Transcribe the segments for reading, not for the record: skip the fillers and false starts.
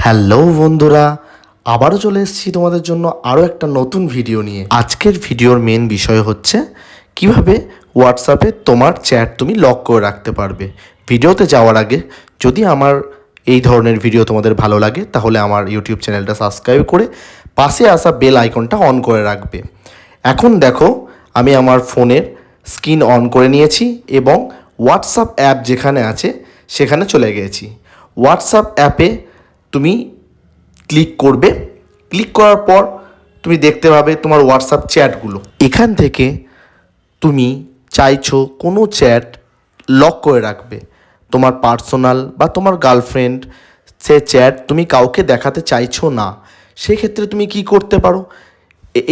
Hello বন্ধুরা, আবারও চলে এসেছি তোমাদের জন্য আরও একটা নতুন ভিডিও নিয়ে। আজকের ভিডিওর মেন বিষয় হচ্ছে কিভাবে হোয়াটসঅ্যাপে তোমার চ্যাট তুমি লক করে রাখতে পারবে। ভিডিওতে যাওয়ার আগে যদি আমার এই ধরনের ভিডিও তোমাদের ভালো লাগে তাহলে আমার ইউটিউব চ্যানেলটা সাবস্ক্রাইব করে পাশে আসা বেল আইকনটা অন করে রাখবে। এখন দেখো, আমি আমার ফোনের স্ক্রিন অন করে নিয়েছি এবং হোয়াটসঅ্যাপ অ্যাপ যেখানে আছে সেখানে চলে গিয়েছি। হোয়াটসঅ্যাপ অ্যাপে তুমি ক্লিক করবে। ক্লিক করার পর তুমি দেখতে পাবে তোমার হোয়াটসঅ্যাপ চ্যাটগুলো। এখান থেকে তুমি চাইছো কোনো চ্যাট লক করে রাখবে, তোমার পার্সোনাল বা তোমার গার্লফ্রেন্ড সে চ্যাট তুমি কাউকে দেখাতে চাইছো না। সেক্ষেত্রে তুমি কি করতে পারো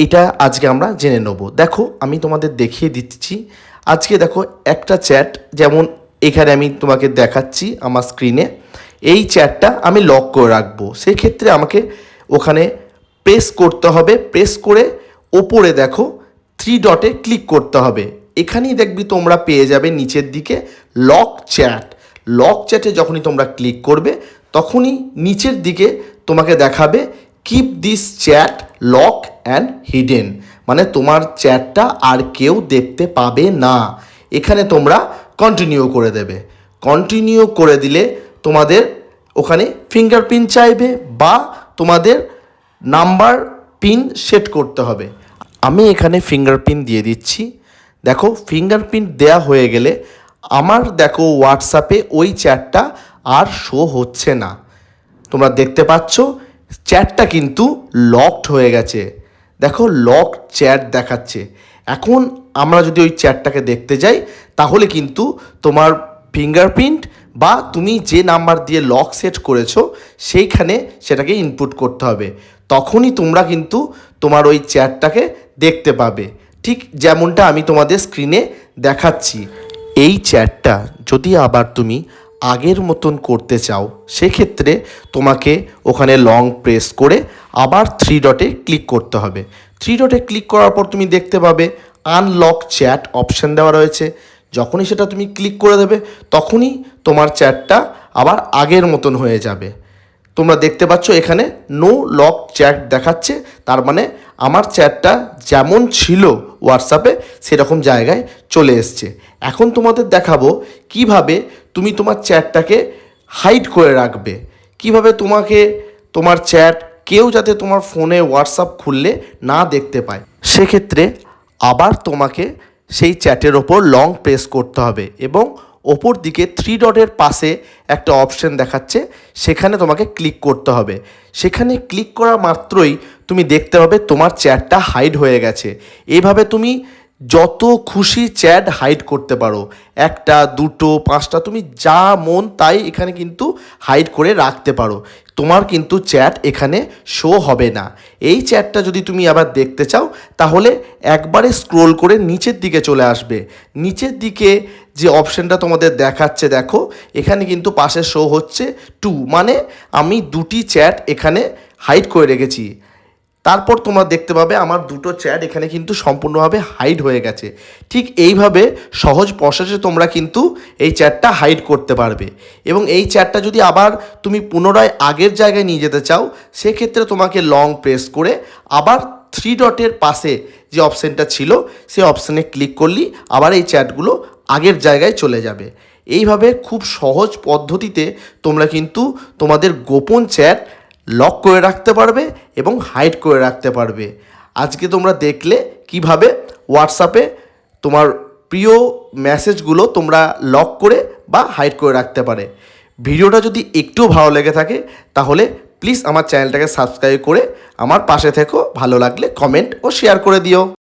এইটা আজকে আমরা জেনে নেব। দেখো, আমি তোমাদের দেখিয়ে দিচ্ছি। আজকে দেখো একটা চ্যাট, যেমন এখানে আমি তোমাকে দেখাচ্ছি আমার স্ক্রিনে, এই চ্যাটটা আমি লক করে রাখবো। সেক্ষেত্রে আমাকে ওখানে প্রেস করতে হবে। প্রেস করে ওপরে দেখো 3 ডটে ক্লিক করতে হবে। এখানেই দেখবি তোমরা পেয়ে যাবে নিচের দিকে লক চ্যাট। লক চ্যাটে যখনই তোমরা ক্লিক করবে তখনই নিচের দিকে তোমাকে দেখাবে keep this chat lock and hidden, মানে তোমার চ্যাটটা আর কেউ দেখতে পাবে না। এখানে তোমরা কন্টিনিউ করে দেবে। কন্টিনিউ করে দিলে তোমাদের ওখানে ফিঙ্গারপ্রিন্ট চাইবে বা তোমাদের নাম্বার পিন সেট করতে হবে। আমি এখানে ফিঙ্গারপ্রিন্ট দিয়ে দিচ্ছি। দেখো, ফিঙ্গারপ্রিন্ট দেয়া হয়ে গেলে আমার দেখো হোয়াটসঅ্যাপে ওই চ্যাটটা আর শো হচ্ছে না। তোমরা দেখতে পাচ্ছ চ্যাটটা কিন্তু লকড হয়ে গেছে। দেখো, লক চ্যাট দেখাচ্ছে। এখন আমরা যদি ওই চ্যাটটাকে দেখতে যাই তাহলে কিন্তু তোমার ফিঙ্গারপ্রিন্ট বা তুমি যে নাম্বার দিয়ে লক সেট করেছো সেইখানে সেটাকে ইনপুট করতে হবে। তখনই তোমরা কিন্তু তোমার ওই চ্যাটটাকে দেখতে পাবে, ঠিক যেমনটা আমি তোমাদের স্ক্রিনে দেখাচ্ছি। এই চ্যাটটা যদি আবার তুমি আগের মতন করতে চাও সেক্ষেত্রে তোমাকে ওখানে লং প্রেস করে আবার 3 ডটে ক্লিক করতে হবে। 3 ডটে ক্লিক করার পর তুমি দেখতে পাবে আনলক চ্যাট অপশান দেওয়া রয়েছে। যখনই সেটা তুমি ক্লিক করে দেবে তখনই তোমার চ্যাটটা আবার আগের মতন হয়ে যাবে। তোমরা দেখতে পাচ্ছ এখানে নো লক চ্যাট দেখাচ্ছে, তার মানে আমার চ্যাটটা যেমন ছিল হোয়াটসঅ্যাপে সেরকম জায়গায় চলে এসছে। এখন তোমাদের দেখাবো কিভাবে তুমি তোমার চ্যাটটাকে হাইড করে রাখবে, কিভাবে তোমাকে তোমার চ্যাট কেউ যাতে তোমার ফোনে হোয়াটসঅ্যাপ খুললে না দেখতে পায়। সেক্ষেত্রে আবার তোমাকে সেই চ্যাটের ওপর লং প্রেস করতে হবে এবং ওপর দিকে 3 ডটের পাশে একটা অপশান দেখাচ্ছে, সেখানে তোমাকে ক্লিক করতে হবে। সেখানে ক্লিক করা মাত্রই তুমি দেখতে পাবে তোমার চ্যাটটা হাইড হয়ে গেছে। এইভাবে তুমি যত খুশি চ্যাট হাইড করতে পারো, 1টা 2টো 5টা, তুমি যা মন তাই এখানে কিন্তু হাইড করে রাখতে পারো। তোমার কিন্তু চ্যাট এখানে শো হবে না। এই চ্যাটটা যদি তুমি আবার দেখতে চাও তাহলে একবারে স্ক্রোল করে নিচের দিকে চলে আসবে। নিচের দিকে যে অপশানটা তোমাদের দেখাচ্ছে দেখো, এখানে কিন্তু পাশে শো হচ্ছে 2, মানে আমি 2টি চ্যাট এখানে হাইড করে রেখেছি। তারপর তোমরা দেখতে পাবে আমার 2টো চ্যাট এখানে কিন্তু সম্পূর্ণভাবে হাইড হয়ে গেছে। ঠিক এইভাবে সহজ প্রসেসে তোমরা কিন্তু এই চ্যাটটা হাইড করতে পারবে। এবং এই চ্যাটটা যদি আবার তুমি পুনরায় আগের জায়গায় নিয়ে যেতে চাও সেক্ষেত্রে তোমাকে লং প্রেস করে আবার 3 ডটের পাশে যে অপশানটা ছিল সেই অপশানে ক্লিক করলেই আবার এই চ্যাটগুলো আগের জায়গায় চলে যাবে। এইভাবে খুব সহজ পদ্ধতিতে তোমরা কিন্তু তোমাদের গোপন চ্যাট লক করে রাখতে পারবে এবং হাইড করে রাখতে পারবে। আজকে তোমরা দেখলে কিভাবে হোয়াটসঅ্যাপে তোমার প্রিয় মেসেজগুলো তোমরা লক করে বা হাইড করে রাখতে পারে। ভিডিওটা যদি একটু ভালো লেগে থাকে তাহলে প্লিজ আমার চ্যানেলটাকে সাবস্ক্রাইব করে আমার পাশে থেকো। ভালো লাগলে কমেন্ট ও শেয়ার করে দিও।